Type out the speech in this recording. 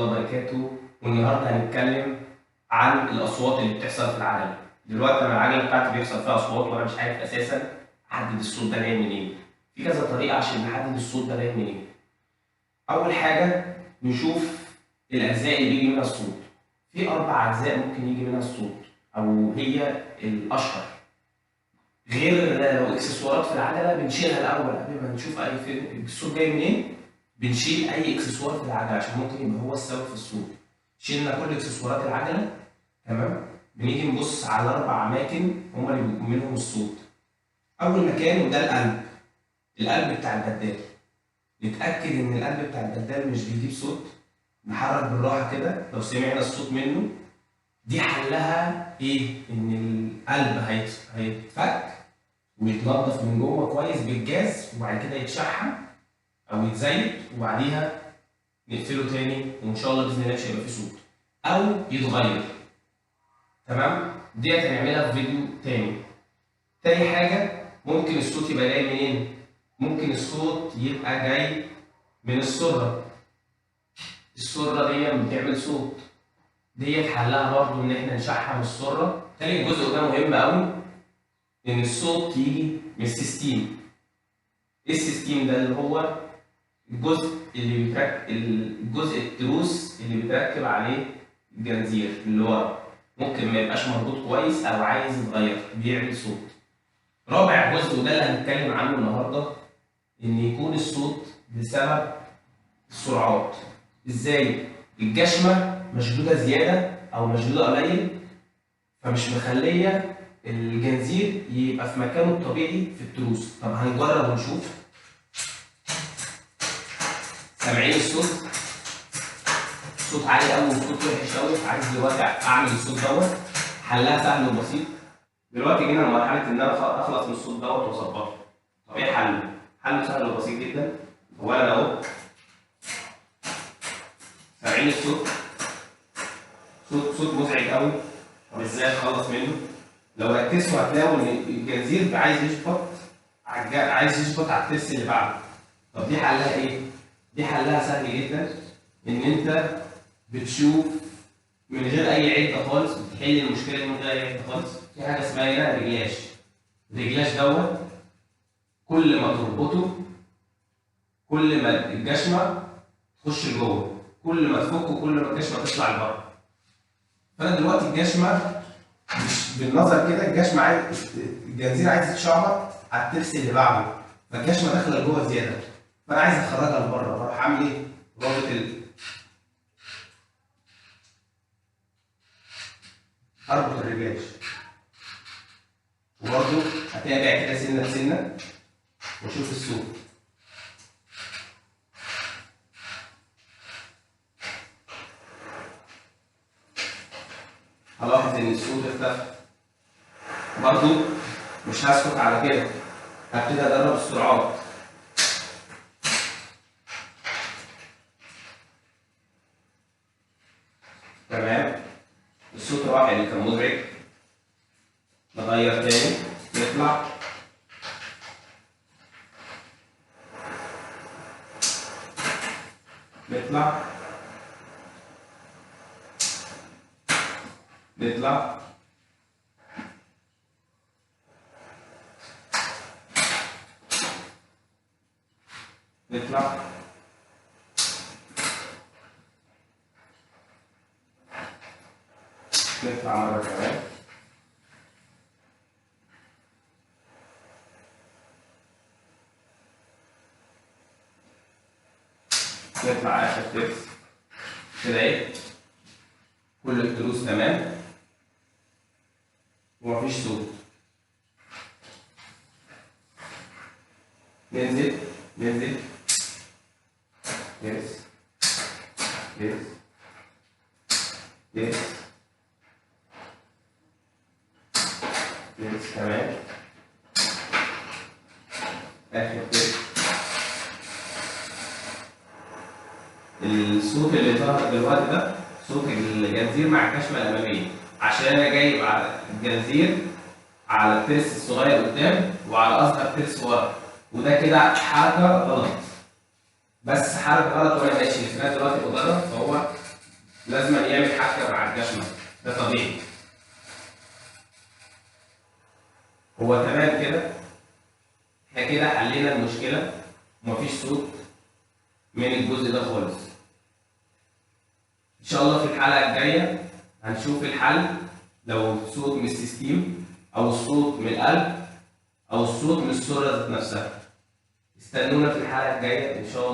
الله وبركاته. والنهارده هنتكلم عن الاصوات اللي بتحصل في العجله. دلوقتي انا العجله بتاعتي بيحصل فيها اصوات وانا مش عارف اساسا احدد الصوت ده جاي منين. في كذا طريقه عشان نحدد الصوت ده جاي منين. اول حاجه نشوف الاجزاء اللي بيجي منها الصوت. في 4 اجزاء ممكن يجي منها الصوت او هي الاشهر، غير لو اكسسوارات في العجله بنشيلها الاول قبل ما نشوف اي فيلم الصوت جاي منين. بنشيل اي اكسسوار في العجله عشان ممكن يبقى هو السبب في الصوت. شيلنا كل اكسسوارات العجله، تمام. بنيجي نبص على 4 اماكن هما اللي بيبقوا منهم الصوت. اول مكان وده القلب بتاع البدال. نتاكد ان القلب بتاع البدال مش بيجيب صوت. نحرك بالراحه كده لو سمعنا الصوت منه. دي حلها ايه؟ ان القلب هيتفك ويتنضف من جوه كويس بالجاز، وبعد كده يتشحم او يتزيت، وبعديها نقفله تاني، وان شاء الله باذن الله مش هيبقى فيه صوت او يتغير. تمام؟ ديت هنعملها في فيديو تاني. تاني حاجه، ممكن الصوت يبقى جاي منين؟ ممكن الصوت يبقى جاي من السره. السره دي بتعمل صوت. ديت حلها برضو ان احنا نشحم السره. تاني جزء ده مهم قوي، ان الصوت يجي من السيستيم. ايه السيستيم ده؟ اللي هو الجزء التروس اللي بيتركب عليه الجنزير اللي ورا. ممكن ما يبقاش مربوط كويس او عايز يتغير، بيعمل صوت. رابع جزء وده اللي هنتكلم عنه النهارده، ان يكون الصوت بسبب السرعات. ازاي؟ الجشمه مشدوده زياده او مشدوده قليل، فمش مخليه الجنزير يبقى في مكانه الطبيعي في التروس. طب هنجرب ونشوف. سامعين الصوت؟ صوت عالي قوي وصوت وحش قوي. عايز دلوقتي اعمل الصوت دوت. حلها سهل وبسيط. دلوقتي جينا لمرحله ان انا اخلص من الصوت دوت واظبطه. طب ايه حله؟ حله سهل وبسيط جدا. اولا اهو، سامعين الصوت؟ صوت مزعج قوي. طب ازاي اتخلص منه؟ لو ركزتوا هتلاقوا ان الجنزير عايز يشبط على الترس اللي بعده. طب دي حلها ايه؟ دي حلها سهل جدا، ان انت بتشوف من غير اي عده خالص، بتحل المشكله دي من غير اي عده خالص. في حاجه اسمها هنا رجلاش. الرجلاش دوت كل ما تربطه كل ما الجشمه تخش لجوه، كل ما تفكه كل ما الجشمه تطلع لبره. فانا دلوقتي الجشمه مش بالنظر كده، الجشمه الجنزير عايز يتشعبط على الترس اللي بعده، فالجشمه داخله لجوه زياده، فانا عايز اخرجها لبره. بروح اعمل ايه؟ رابط اربط الرجلاش، وبرده اتابع كده سنه بسنه واشوف الصوت. هلاحظ ان الصوت اختفى. برضه مش هسكت على كده، هبتدي ادرب السرعات. تمام؟ الصوت راح اللي كان مزعج، نغير تاني، نطلع، نطلع، نطلع، نطلع، نطلع مرة كمان، نطلع آخر ترس. كده إيه؟ كل التروس تمام ومفيش صوت. ننزل ننزل، يس يس يس يس، تمام. آخر ترس. الصوت اللي ظهر دلوقتي ده صوت الجنزير مع الكشمه الاماميه، عشان انا جايب على الجنزير على الترس الصغير قدام وعلى اصغر ترس ورا، وده كده حركه غلط. بس حركه غلط وانا ماشي في نفس الوقت بجرب، فهو كده حلينا المشكله ومفيش صوت من الجزء ده خالص. ان شاء الله في الحلقه الجايه هنشوف الحل لو الصوت من السيستم او الصوت من القلب او الصوت من السره ذات نفسها. استنونا في الحلقه الجايه ان شاء الله.